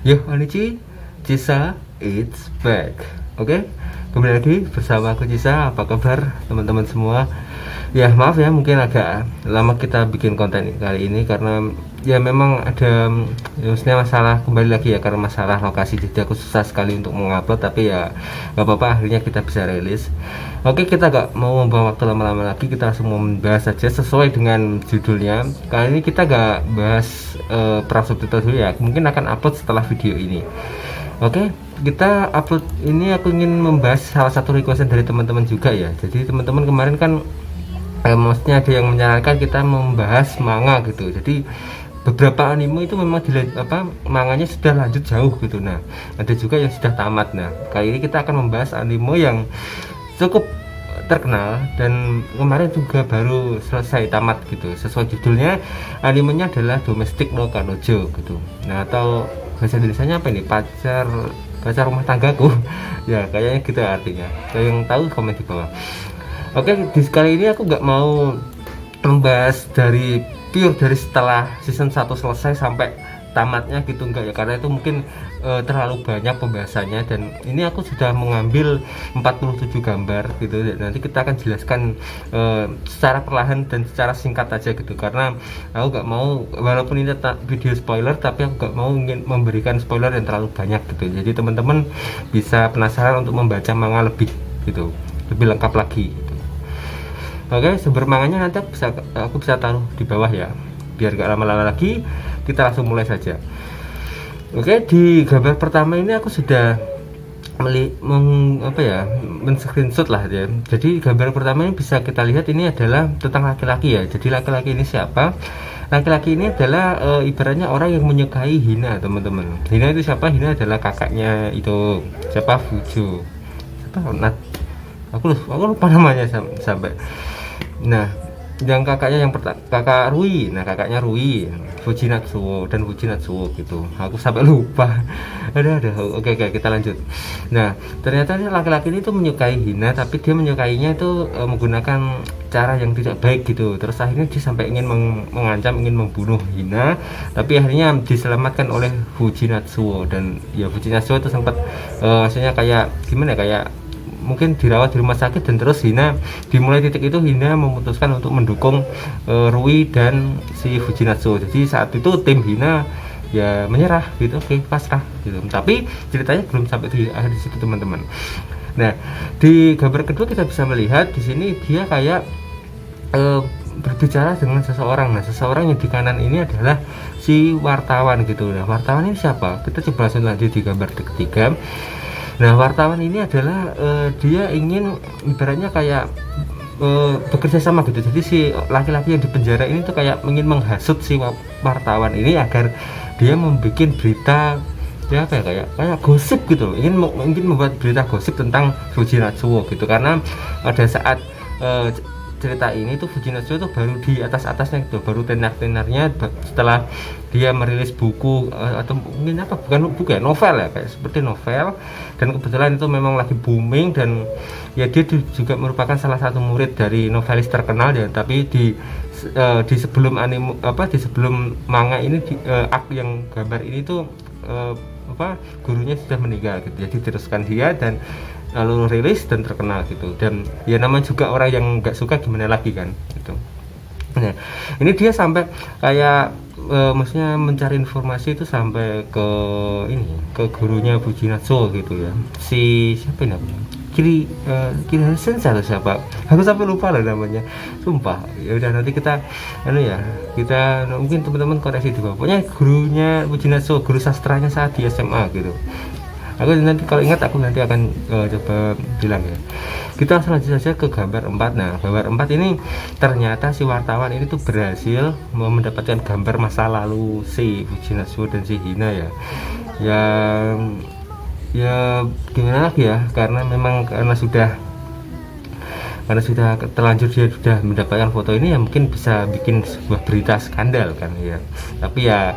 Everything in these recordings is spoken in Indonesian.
Yo, Onichi, Cisa, it's back. Oke, kembali lagi bersama aku Cisa. Apa kabar teman-teman semua? Ya maaf ya, mungkin agak lama kita bikin konten kali ini karena ya memang ada maksudnya masalah kembali lagi ya, karena masalah lokasi. Jadi aku susah sekali untuk mengupload, tapi ya nggak apa-apa, akhirnya kita bisa rilis. Oke, kita gak mau membuang waktu lama-lama lagi, kita langsung membahas saja sesuai dengan judulnya. Kali ini kita gak bahas perang subtitle dulu ya, mungkin akan upload setelah video ini. Oke, kita upload ini aku ingin membahas salah satu requestan dari teman-teman juga ya. Jadi teman-teman kemarin kan maksudnya ada yang menyarankan kita membahas manga gitu. Jadi beberapa anime itu memang manganya sudah lanjut jauh gitu. Nah, ada juga yang sudah tamat. Nah, kali ini kita akan membahas anime yang cukup terkenal dan kemarin juga baru selesai tamat gitu. Sesuai judulnya, animenya adalah Domestic no Kanojo gitu. Nah, atau bahasa Indonesianya apa ini? Pacar rumah tanggaku. Ya, kayaknya gitu artinya. Kalau yang tahu komen di bawah. Oke, di sekali ini aku nggak mau membahas dari setelah season 1 selesai sampai tamatnya gitu, enggak ya, karena itu mungkin terlalu banyak pembahasannya, dan ini aku sudah mengambil 47 gambar gitu, dan nanti kita akan jelaskan secara perlahan dan secara singkat aja gitu, karena aku nggak mau, walaupun ini video spoiler, tapi aku nggak mau ingin memberikan spoiler yang terlalu banyak gitu, jadi teman-teman bisa penasaran untuk membaca manga lebih gitu, lebih lengkap lagi gitu. Oke, sumber manganya nanti aku bisa taruh di bawah ya, biar gak lama-lama lagi, kita langsung mulai saja. Oke, di gambar pertama ini aku sudah men-screenshot lah ya. Jadi gambar pertama ini bisa kita lihat, ini adalah tentang laki-laki ya. Jadi laki-laki ini siapa? Laki-laki ini adalah ibaratnya orang yang menyukai Hina, teman-teman. Hina itu siapa? Hina adalah kakaknya itu siapa? Fujo. Siapa? Aku lupa namanya sampai. Nah, yang kakaknya yang kakak Rui, nah kakaknya Rui, Fujinatsuo dan Fujinatsuo gitu. Aku sampai lupa. Ada. Oke, kita lanjut. Nah, ternyata laki-laki ini tuh menyukai Hina, tapi dia menyukainya itu menggunakan cara yang tidak baik gitu. Terus akhirnya dia sampai ingin mengancam, ingin membunuh Hina, tapi akhirnya diselamatkan oleh Fujinatsuo, dan ya Fujinatsuo itu sempat maksudnya kayak gimana ya, kayak mungkin dirawat di rumah sakit, dan terus Hina dimulai titik itu Hina memutuskan untuk mendukung Rui dan si Fujinatsu. Jadi saat itu tim Hina ya menyerah gitu, oke, pasrah gitu. Tapi ceritanya belum sampai di akhir di situ, teman-teman. Nah, di gambar kedua kita bisa melihat di sini dia kayak berbicara dengan seseorang. Nah, seseorang yang di kanan ini adalah si wartawan gitu. Nah, wartawan ini siapa? Kita coba langsung lanjut di gambar ketiga. Nah, wartawan ini adalah dia ingin ibaratnya kayak bekerja sama gitu. Jadi si laki-laki yang di penjara ini tuh kayak ingin menghasut si wartawan ini agar dia membuat berita ya apa ya, kayak gosip gitu. Ingin membuat berita gosip tentang Fujinatsuo gitu, karena pada saat cerita ini tuh Fujinatsu itu baru di atasnya gitu, baru tenar-tenarnya setelah dia merilis buku atau mungkin bukan buku ya, novel ya, kayak seperti novel, dan kebetulan itu memang lagi booming, dan ya dia juga merupakan salah satu murid dari novelis terkenal ya. Tapi di sebelum anime di sebelum manga ini arc yang gambar ini tuh gurunya sudah meninggal gitu, jadi teruskan dia dan lalu rilis dan terkenal gitu, dan ya namanya juga orang yang nggak suka, gimana lagi kan gitu. Nah, ini dia sampai kayak maksudnya mencari informasi itu sampai ke gurunya Fujinatsu gitu ya, si siapa namanya, Kiri Sensa atau siapa, aku sampai lupa lah namanya, sumpah. Ya udah, nanti kita mungkin teman-teman koreksi di bawah. Pokoknya gurunya Fujinatsu, guru sastranya saat di SMA gitu. Aku nanti kalau ingat aku nanti akan coba bilang ya. Kita langsung lanjut saja ke gambar 4. Nah, gambar 4 ini ternyata si wartawan ini tuh berhasil mendapatkan gambar masa lalu si Fujinatsu dan si Hina ya. Yang ya gimana lagi ya, karena sudah terlanjur dia sudah mendapatkan foto ini, ya mungkin bisa bikin sebuah berita skandal kan ya. Tapi ya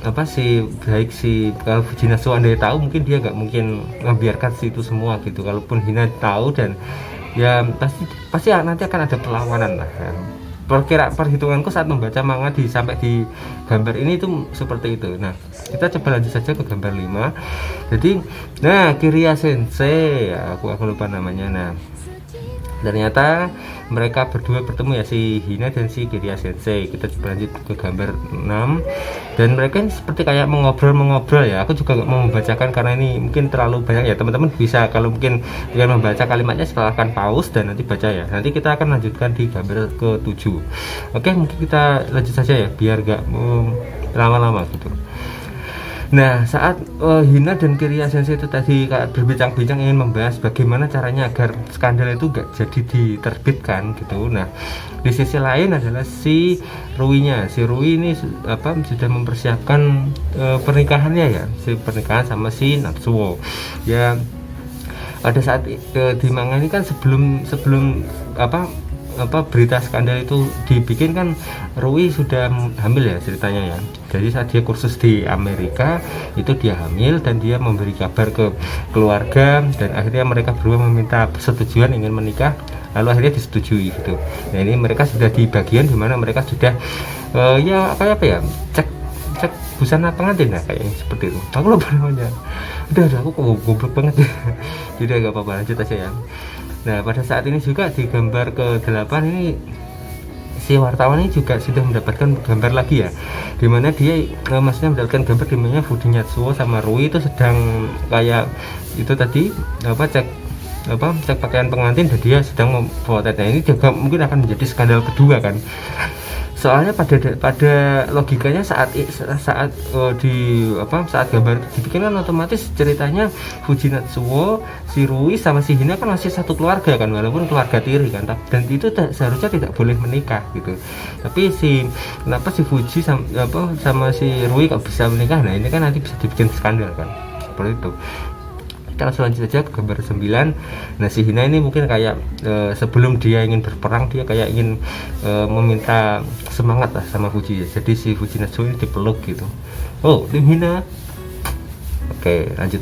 kalau Fujinatsu andai tahu, mungkin dia nggak mungkin membiarkan itu semua gitu. Kalaupun Hina tahu, dan ya pasti nanti akan ada perlawanan lah ya. perhitunganku saat membaca manga sampai di gambar ini itu seperti itu. Nah, kita coba lanjut saja ke gambar 5. Jadi, nah, Kiriya Sensei, aku lupa namanya. Nah, ternyata mereka berdua bertemu ya, si Hina dan si Kiriya Sensei. Kita coba lanjut ke gambar 6, dan mereka ini seperti kayak mengobrol ya. Aku juga nggak mau membacakan karena ini mungkin terlalu banyak ya. Teman-teman bisa kalau mungkin ingin membaca kalimatnya silahkan pause dan nanti baca ya. Nanti kita akan lanjutkan di gambar ke-7. Oke, mungkin kita lanjut saja ya biar nggak lama-lama gitu. Nah, saat Hina dan Kiriya Sensei itu tadi berbincang-bincang ingin membahas bagaimana caranya agar skandal itu gak jadi diterbitkan gitu. Nah, di sisi lain adalah si Rui-nya. Si Rui ini sudah mempersiapkan pernikahannya ya, si pernikahan sama si Natsuo. Ya, pada saat di manga ini kan sebelum berita skandal itu dibikin kan Rui sudah hamil ya ceritanya ya. Jadi saat dia kursus di Amerika itu dia hamil dan dia memberi kabar ke keluarga, dan akhirnya mereka berdua meminta persetujuan ingin menikah, lalu akhirnya disetujui gitu. Nah, ini mereka sudah di bagian dimana mereka sudah cek busana pengantin, nah kayak seperti itu. Aku lupa namanya. Udah aku goblok banget. Jadi agak apa-apa, lanjut aja ya. Nah, pada saat ini juga di gambar ke-8 ini si wartawan ini juga sudah mendapatkan gambar lagi ya, dimana dia maksudnya mendapatkan gambar dimana Fuji Natsuo sama Rui itu sedang kayak itu tadi cek pakaian pengantin, dan dia sedang memotret. Nah, ini juga mungkin akan menjadi skandal kedua kan, soalnya pada logikanya saat gambar dibikin kan otomatis ceritanya Fuji Natsuo, si Rui sama si Hina kan masih satu keluarga kan, walaupun keluarga tiri kan, dan itu seharusnya tidak boleh menikah gitu. Tapi kenapa si Fuji sama si Rui kok bisa menikah? Nah, ini kan nanti bisa dibikin skandal kan, seperti itu. Kita langsung lanjut saja ke gambar 9. Nah, si Hina ini mungkin kayak sebelum dia ingin berperang, dia kayak ingin meminta semangat lah sama Fuji. Jadi si Fuji Natsuo ini dipeluk gitu. Oh, tim Hina. Oke, lanjut.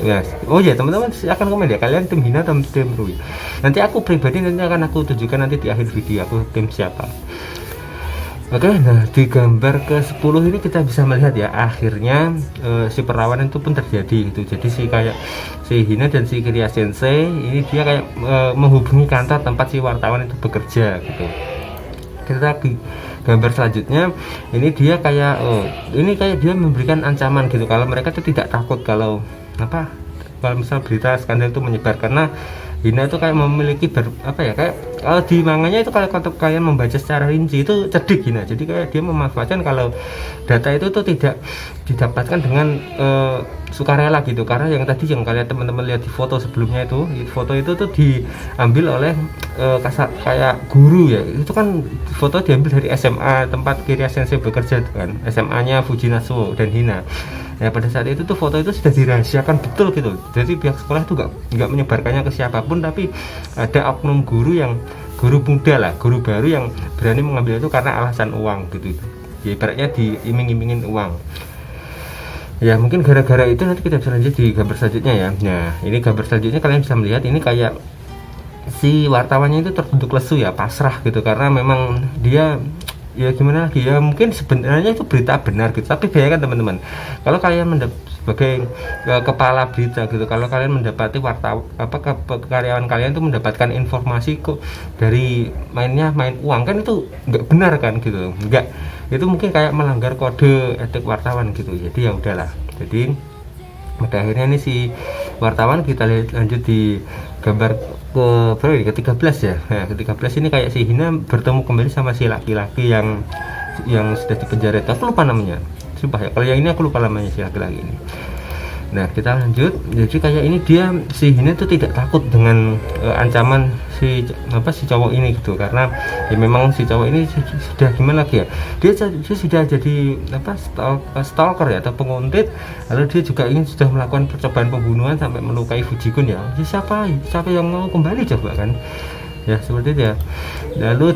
Ya. Oh ya, teman-teman akan komen ya, kalian tim Hina atau tim Rui. Nanti aku pribadi akan aku tunjukkan nanti di akhir video aku tim siapa. Oke, nah di gambar ke-10 ini kita bisa melihat ya, akhirnya si perlawanan itu pun terjadi gitu. Jadi si Hina dan si Kiriya Sensei ini dia kayak menghubungi kantor tempat si wartawan itu bekerja gitu. Kita di gambar selanjutnya ini dia kayak dia memberikan ancaman gitu, kalau mereka itu tidak takut kalau misal berita skandal itu menyebar, karena Hina itu kayak memiliki kalau di manganya itu kalau kalian membaca secara rinci itu cerdik Hina, jadi kayak dia memanfaatkan kalau data itu tuh tidak didapatkan dengan sukarela gitu, karena yang kalian teman-teman lihat di foto sebelumnya foto itu tuh diambil oleh kayak guru ya, itu kan foto diambil dari SMA tempat Kiriya Sensei bekerja kan, SMA-nya Fuji Natsuo dan Hina. Ya, pada saat itu tuh foto itu sudah dirahasiakan betul gitu, jadi pihak sekolah itu nggak menyebarkannya ke siapapun, tapi ada oknum guru muda, guru baru yang berani mengambil itu karena alasan uang gitu ya, ibaratnya diiming-imingin uang ya. Mungkin gara-gara itu nanti kita bisa lanjut di gambar selanjutnya ya. Nah, ini gambar selanjutnya kalian bisa melihat ini kayak si wartawannya itu tertunduk lesu ya, pasrah gitu, karena memang dia ya gimana lagi ya, mungkin sebenarnya itu berita benar gitu, tapi bayangkan teman-teman kalau kalian sebagai kepala berita gitu, kalau kalian mendapati karyawan kalian itu mendapatkan informasi kok dari main uang, kan itu nggak benar kan gitu, itu mungkin kayak melanggar kode etik wartawan gitu. Jadi ya udahlah, jadi pada akhirnya ini si wartawan, kita lihat lanjut di gambar ke-13 ya. Nah, ke-13 ini kayak si Hina bertemu kembali sama si laki-laki yang sudah dipenjara. Aku lupa namanya, sumpah ya, kalau yang ini aku lupa namanya si laki-laki ini. Nah, kita lanjut. Jadi kayak ini si Hina itu tidak takut dengan ancaman si cowok ini gitu, karena ya memang si cowok ini sudah gimana lagi ya, dia sudah jadi stalker ya, atau penguntit, lalu dia juga sudah melakukan percobaan pembunuhan sampai melukai Fujikun ya. Siapa yang mau kembali coba kan ya, seperti itu ya. Lalu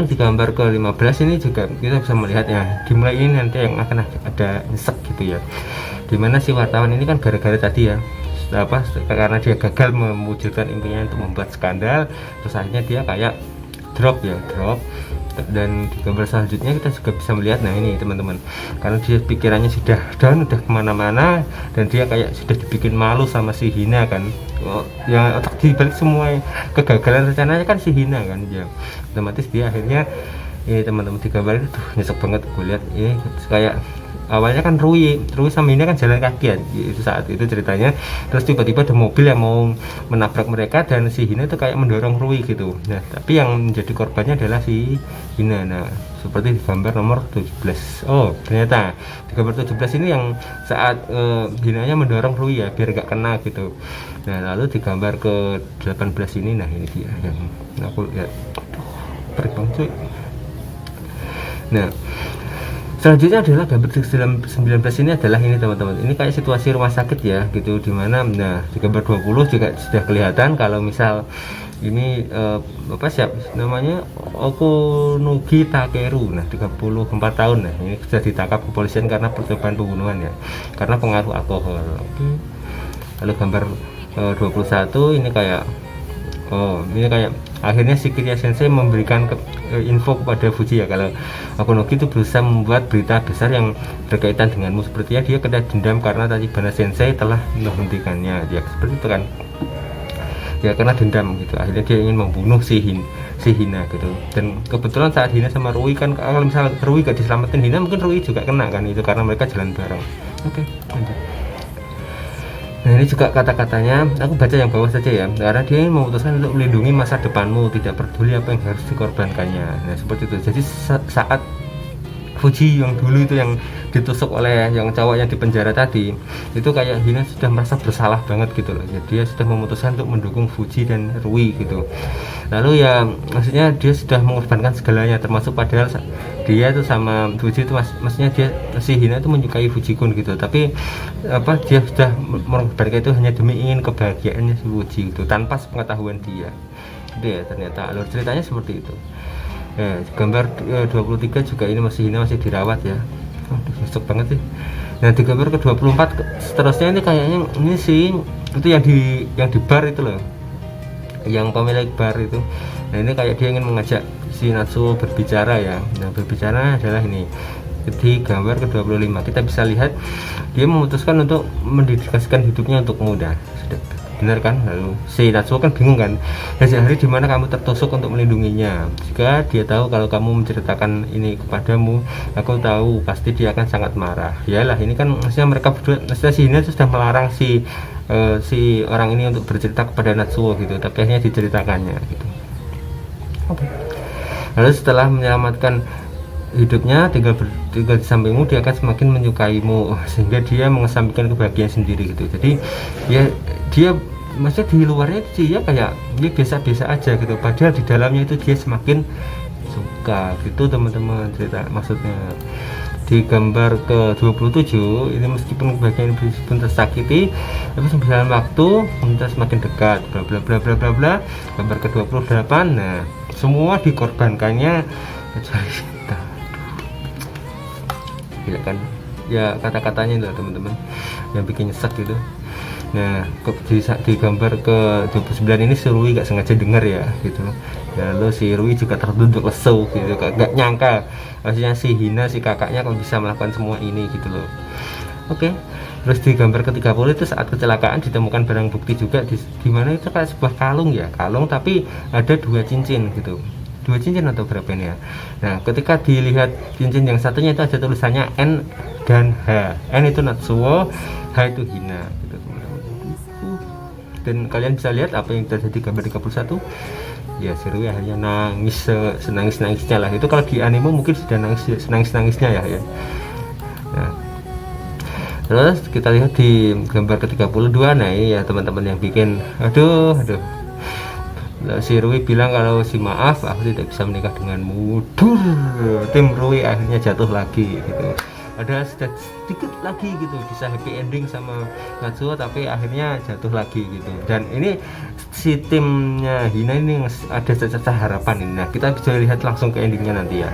di gambar ke-15 ini juga kita bisa melihatnya, dimulai ini nanti yang akan ada nyesek gitu ya, dimana si wartawan ini kan gara-gara tadi ya karena dia gagal mewujudkan impiannya untuk membuat skandal, terus akhirnya dia kayak drop ya, drop. Dan di gambar selanjutnya kita juga bisa melihat, nah ini teman-teman, karena dia pikirannya sudah down, udah kemana-mana, dan dia kayak sudah dibikin malu sama si Hina kan. Ya otak dibalik semua kegagalan rencananya kan si Hina kan, ya otomatis dia akhirnya ini teman-teman di gambar itu nyesek banget. Gue lihat ini kayak awalnya kan Rui sama Hina kan jalan kaki ya itu saat itu ceritanya, terus tiba-tiba ada mobil yang mau menabrak mereka dan si Hina itu kayak mendorong Rui gitu. Nah tapi yang menjadi korbannya adalah si Hina. Nah seperti di gambar nomor 17. Oh ternyata di gambar 17 ini yang saat Hinanya mendorong Rui ya biar gak kena gitu. Nah lalu di gambar ke 18 ini, nah ini dia yang aku lihat, perih banget cuy. Nah selanjutnya adalah gambar 19 ini adalah ini teman-teman, ini kayak situasi rumah sakit ya gitu, dimana nah di gambar 20 juga sudah kelihatan kalau misal ini apa siapa namanya, Okunugi Takeru, nah 34 tahun, nah ini sudah ditangkap kepolisian karena percobaan pembunuhan ya karena pengaruh alkohol. Oke. Lalu gambar 21 ini kayak ini kayak akhirnya si Kiriya Sensei memberikan info kepada Fuji ya kalau Okunugi itu berusaha membuat berita besar yang berkaitan denganmu, sepertinya dia kena dendam karena Tachibana Sensei telah menghentikannya, ya seperti itu kan ya, karena dendam gitu, akhirnya dia ingin membunuh si Hina gitu. Dan kebetulan saat Hina sama Rui kan, kalau misal Rui gak diselamatin Hina mungkin Rui juga kena kan, itu karena mereka jalan bareng. Oke, lanjut. Nah ini juga kata-katanya, aku baca yang bawah saja ya, karena dia memutuskan untuk melindungi masa depanmu, tidak peduli apa yang harus dikorbankannya. Nah seperti itu. Jadi saat Fuji yang dulu itu yang ditusuk oleh yang cowok yang di penjara tadi, itu kayak Hina sudah merasa bersalah banget gitu loh. Jadi dia sudah memutuskan untuk mendukung Fuji dan Rui gitu. Lalu ya maksudnya dia sudah mengorbankan segalanya, termasuk padahal dia tuh sama Fuji itu maksudnya dia si Hina itu menyukai Fuji-kun gitu, tapi apa dia sudah mengorbankan itu hanya demi ingin kebahagiaannya si Fuji gitu tanpa sepengetahuan dia. Itu ya ternyata alur ceritanya seperti itu. Nah, gambar 23 juga ini masih Hina masih dirawat ya. Besok banget sih. Nah di gambar ke 24 seterusnya ini kayaknya ini sih itu yang di bar itu loh, yang pemilik bar itu. Nah ini kayak dia ingin mengajak si Natsuo berbicara ya. Nah berbicara adalah ini di gambar ke 25 kita bisa lihat dia memutuskan untuk mendedikasikan hidupnya untuk muda. Sudah benar kan? Lalu si Natsuo kan bingung kan, sejak hari dimana kamu tertusuk untuk melindunginya. Jika dia tahu kalau kamu menceritakan ini kepadamu, aku tahu pasti dia akan sangat marah. Yalah ini kan maksudnya mereka berdua, maksudnya si Hina sudah melarang si orang ini untuk bercerita kepada Natsuo gitu, tapi akhirnya diceritakannya gitu. Oke. Lalu setelah menyelamatkan hidupnya, tinggal di sampingmu, dia akan semakin menyukaimu sehingga dia mengesampingkan kebahagiaan sendiri gitu. Jadi dia maksudnya di luarnya dia kayak dia biasa-biasa aja gitu, padahal di dalamnya itu dia semakin suka gitu teman-teman cerita maksudnya. Di gambar ke 27 ini meskipun kebahagiaan meskipun tersakiti, tapi sembilan waktu kita semakin dekat bla bla bla bla bla bla. Gambar ke 28, nah semua dikorbankannya kecuali kita. Gila kan ya kata-katanya itu teman-teman yang bikin nyesek gitu. Nah di gambar ke 29 ini si Rui gak sengaja dengar ya gitu. Lalu si Rui juga terduduk lesu gitu, gak nyangka maksudnya si Hina si kakaknya kok bisa melakukan semua ini gitu loh. Oke. Terus di gambar ke 30 itu saat kecelakaan ditemukan barang bukti juga di mana itu kayak sebuah kalung ya, kalung tapi ada 2 cincin gitu. 2 cincin atau berapa ini ya. Nah ketika dilihat cincin yang satunya itu ada tulisannya N dan H. N itu Natsuo, H itu Hina gitu. Dan kalian bisa lihat apa yang terjadi gambar 31 ya, si Rui akhirnya nangis senangis-nangisnya lah. Itu kalau di anime mungkin sudah senangis-nangisnya ya. Nah terus kita lihat di gambar ke 32, nah ini ya teman-teman yang bikin aduh si Rui bilang kalau si maaf aku tidak bisa menikah denganmu. Tim Rui akhirnya jatuh lagi gitu. Ada sedikit lagi gitu bisa happy ending sama Natsuo, tapi akhirnya jatuh lagi gitu. Dan ini si timnya Hina ini ada secerca harapan ini. Nah kita bisa lihat langsung ke endingnya nanti ya.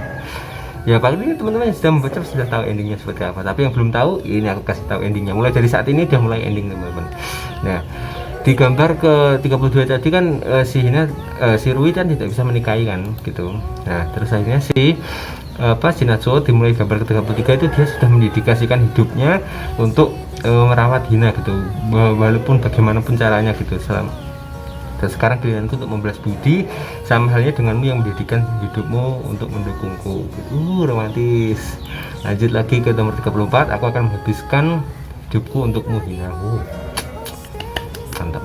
Ya paling ini teman-teman yang sudah membaca sudah tahu endingnya seperti apa, tapi yang belum tahu ini aku kasih tahu endingnya. Mulai dari saat ini udah mulai ending teman-teman. Nah di gambar ke 32 tadi kan si Hina si Rui kan tidak bisa menikahi kan gitu. Nah terus akhirnya si si Natsuo dimulai gambar ke 33 itu dia sudah mendedikasikan hidupnya untuk merawat Hina gitu, walaupun bagaimanapun caranya gitu. Dan sekarang giliranku untuk membalas budi, sama halnya denganmu yang menjadikan hidupmu untuk mendukungku gitu. Romantis. Lanjut lagi ke nomor 34, aku akan menghabiskan hidupku untukmu Hina. Mantap.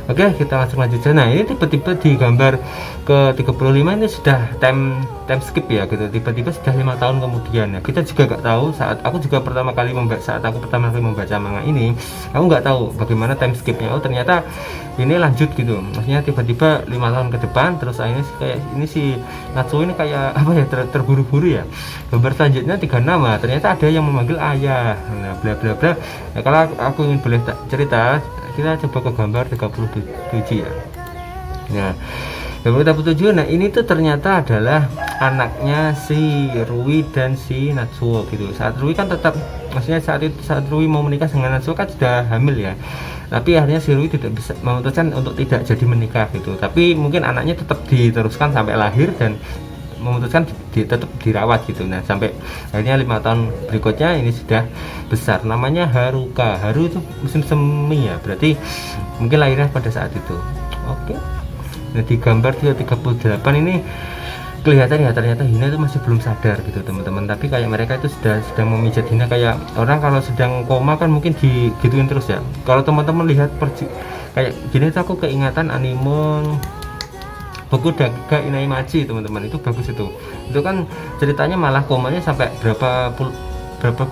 Oke, kita langsung lanjut saja. Nah, ini tiba-tiba di gambar ke 35 ini sudah time skip ya gitu. Tiba-tiba sudah 5 tahun kemudian ya. Kita juga nggak tahu saat aku pertama kali membaca manga ini, aku nggak tahu bagaimana time skipnya. Oh, ternyata ini lanjut gitu. Maksudnya tiba-tiba 5 tahun ke depan terus akhirnya kayak ini si Natsuo ini kayak apa ya, terburu-buru ya. Gambar selanjutnya 36, ternyata ada yang memanggil ayah. Nah, bla bla bla. Nah, kalau aku ingin boleh cerita, kita coba ke gambar 37 ya. Nah, gambar 37, nah ini tuh ternyata adalah anaknya si Rui dan si Natsuo gitu. Saat Rui kan tetap, maksudnya saat Rui mau menikah dengan Natsuo kan sudah hamil ya. Tapi akhirnya si Rui tidak bisa, memutuskan untuk tidak jadi menikah gitu. Tapi mungkin anaknya tetap diteruskan sampai lahir dan memutuskan tetap dirawat gitu. Nah sampai akhirnya 5 tahun berikutnya ini sudah besar, namanya Haruka. Haru itu musim semi ya, berarti mungkin lahirnya pada saat itu. Oke. Nah di gambar 38 ini kelihatan ya, ternyata Hina itu masih belum sadar gitu teman-teman. Tapi kayak mereka itu sudah memijat Hina kayak orang kalau sedang koma kan mungkin digituin terus ya. Kalau teman-teman lihat kayak gini tuh aku keingatan anime Boku Daga Inaimachi teman-teman, itu bagus itu kan ceritanya malah komanya sampai berapa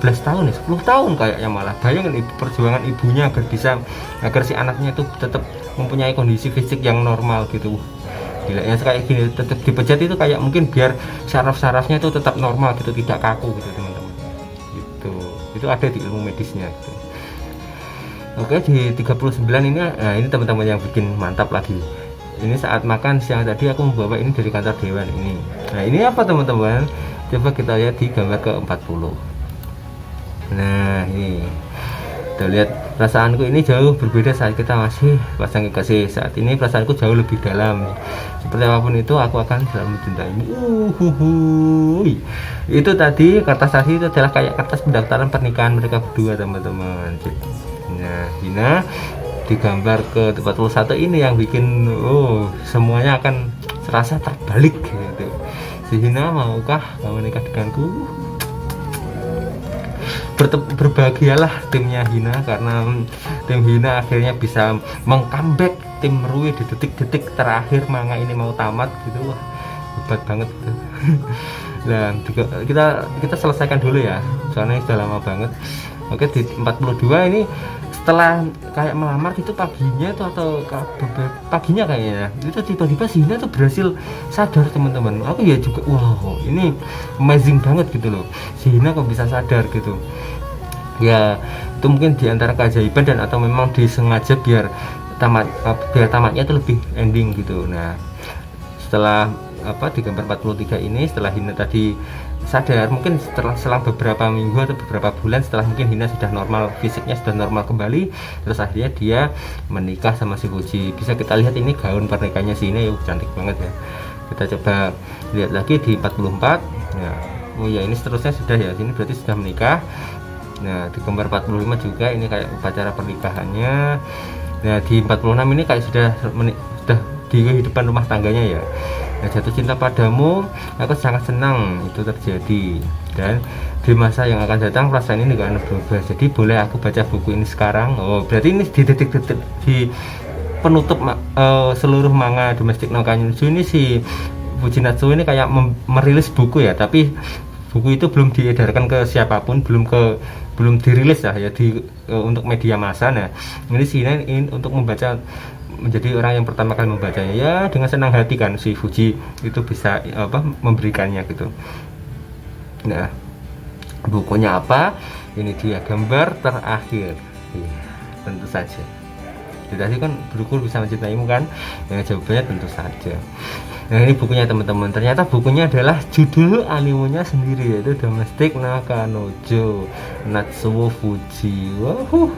belas tahun ya, 10 tahun kayaknya malah. Bayangin perjuangan ibunya agar si anaknya itu tetap mempunyai kondisi fisik yang normal gitu. Gila yang kayak gini tetap dipejat itu kayak mungkin biar saraf-sarafnya itu tetap normal gitu, tidak kaku gitu teman-teman. Itu ada di ilmu medisnya gitu. Oke, di 39 ini teman-teman yang bikin mantap lagi. Ini saat makan siang tadi aku membawa ini dari kantor dewan ini. Nah ini apa teman-teman, coba kita lihat di gambar ke 40. Nah ini kita lihat, perasaanku ini jauh berbeda saat kita masih pasang kekasih. Saat ini perasaanku jauh lebih dalam. Seperti apapun itu aku akan selalu mencintaimu. Itu tadi kertas tadi itu adalah kayak kertas pendaftaran pernikahan mereka berdua teman-teman. Nah Hina di gambar ke 41 ini yang bikin semuanya akan serasa terbalik gitu. Si Hina, maukah kamu menikah denganku? Berbahagialah timnya Hina, karena tim Hina akhirnya bisa meng-comeback tim Rui di detik-detik terakhir manga ini mau tamat gitu. Wah, hebat banget gitu. Nah kita selesaikan dulu ya, soalnya sudah lama banget. Oke, di 42 ini setelah kayak melamar gitu paginya tuh atau paginya kayaknya itu tiba-tiba si Hina tuh berhasil sadar teman-teman. Aku ya juga wow, ini amazing banget gitu loh, si Hina kok bisa sadar gitu ya. Itu mungkin diantara keajaiban dan atau memang disengaja biar tamatnya itu lebih ending gitu. Nah setelah di gambar 43 ini, setelah Hina tadi sadar, mungkin selang beberapa minggu atau beberapa bulan setelah mungkin Hina sudah normal, fisiknya sudah normal kembali, terus akhirnya dia menikah sama si Fuji. Bisa kita lihat ini gaun pernikahannya si Hina, cantik banget ya. Kita coba lihat lagi di 44 ya. Oh ya, ini seterusnya sudah ya, ini berarti sudah menikah. Nah di gambar 45 juga ini kayak upacara pernikahannya. Nah di 46 ini kayak sudah di kehidupan rumah tangganya ya. Nah, jatuh cinta padamu, aku sangat senang itu terjadi, dan di masa yang akan datang perasaan ini gak akan berubah. Jadi boleh aku baca buku ini sekarang? Oh berarti ini di detik-detik di penutup seluruh manga Domestic no Kanyuju ini si Fujinatsu ini kayak merilis buku ya, tapi buku itu belum diedarkan ke siapapun, belum dirilis lah ya untuk media massa. Nah ini sih ini untuk membaca, menjadi orang yang pertama kali membacanya ya, dengan senang hati kan si Fuji itu bisa memberikannya gitu. Nah bukunya apa? Ini dia gambar terakhir. Tentu saja. Tadi kan buku bisa mencintaimu kan? Yang jawabannya tentu saja. Nah ini bukunya teman-teman. Ternyata bukunya adalah judul animenya sendiri, yaitu Domestic no Kanojo Natsuo Fuji. Wow,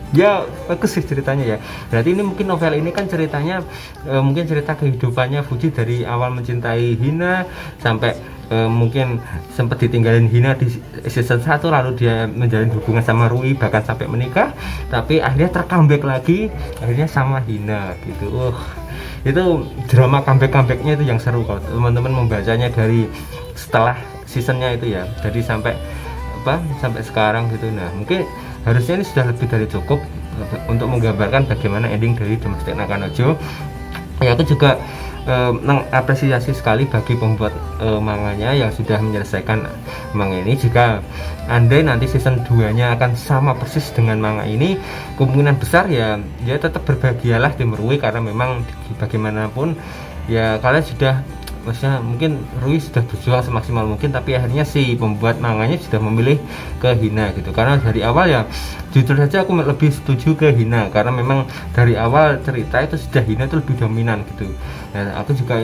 Ya bagus sih ceritanya ya. Berarti ini mungkin novel ini kan ceritanya mungkin cerita kehidupannya Fuji dari awal mencintai Hina sampai mungkin sempat ditinggalin Hina di season 1, lalu dia menjalin hubungan sama Rui bahkan sampai menikah, tapi akhirnya tercomeback lagi akhirnya sama Hina gitu. Itu drama comeback-comebacknya itu yang seru kalau teman-teman membacanya dari setelah seasonnya itu ya, jadi sampai sampai sekarang gitu. Nah mungkin harusnya ini sudah lebih dari cukup untuk menggambarkan bagaimana ending dari Domestic Nakanojo. Ya aku juga mengapresiasi sekali bagi pembuat manganya yang sudah menyelesaikan manga ini. Jika andai nanti season 2 nya akan sama persis dengan manga ini, kemungkinan besar ya tetap berbahagialah tim Rui, karena memang bagaimanapun ya kalian sudah, maksudnya mungkin Rui sudah berjuang semaksimal mungkin, tapi akhirnya si pembuat manganya sudah memilih ke Hina gitu. Karena dari awal ya jujur saja aku lebih setuju ke Hina, karena memang dari awal cerita itu sudah Hina itu lebih dominan gitu. Dan aku juga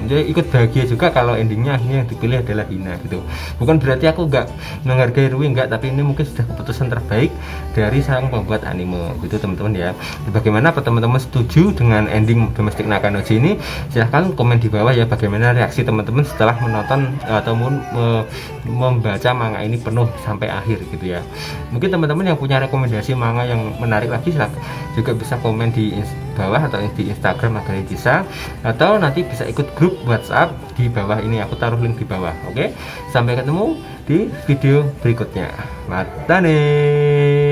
jadi ikut bahagia juga kalau endingnya akhirnya yang dipilih adalah Hina gitu. Bukan berarti aku nggak menghargai Rui, enggak, tapi ini mungkin sudah keputusan terbaik dari sang pembuat anime gitu teman-teman ya. Bagaimana teman-teman setuju dengan ending Domestic Nakanojo ini? Silahkan komen di bawah ya, bagaimana reaksi teman-teman setelah menonton ataupun membaca manga ini penuh sampai akhir gitu ya. Mungkin teman-teman yang punya rekomendasi manga yang menarik lagi silahkan juga bisa komen di bawah atau di Instagram Agari Cisa, atau nanti bisa ikut grup WhatsApp di bawah ini, aku taruh link di bawah. Oke, sampai ketemu di video berikutnya. Matane.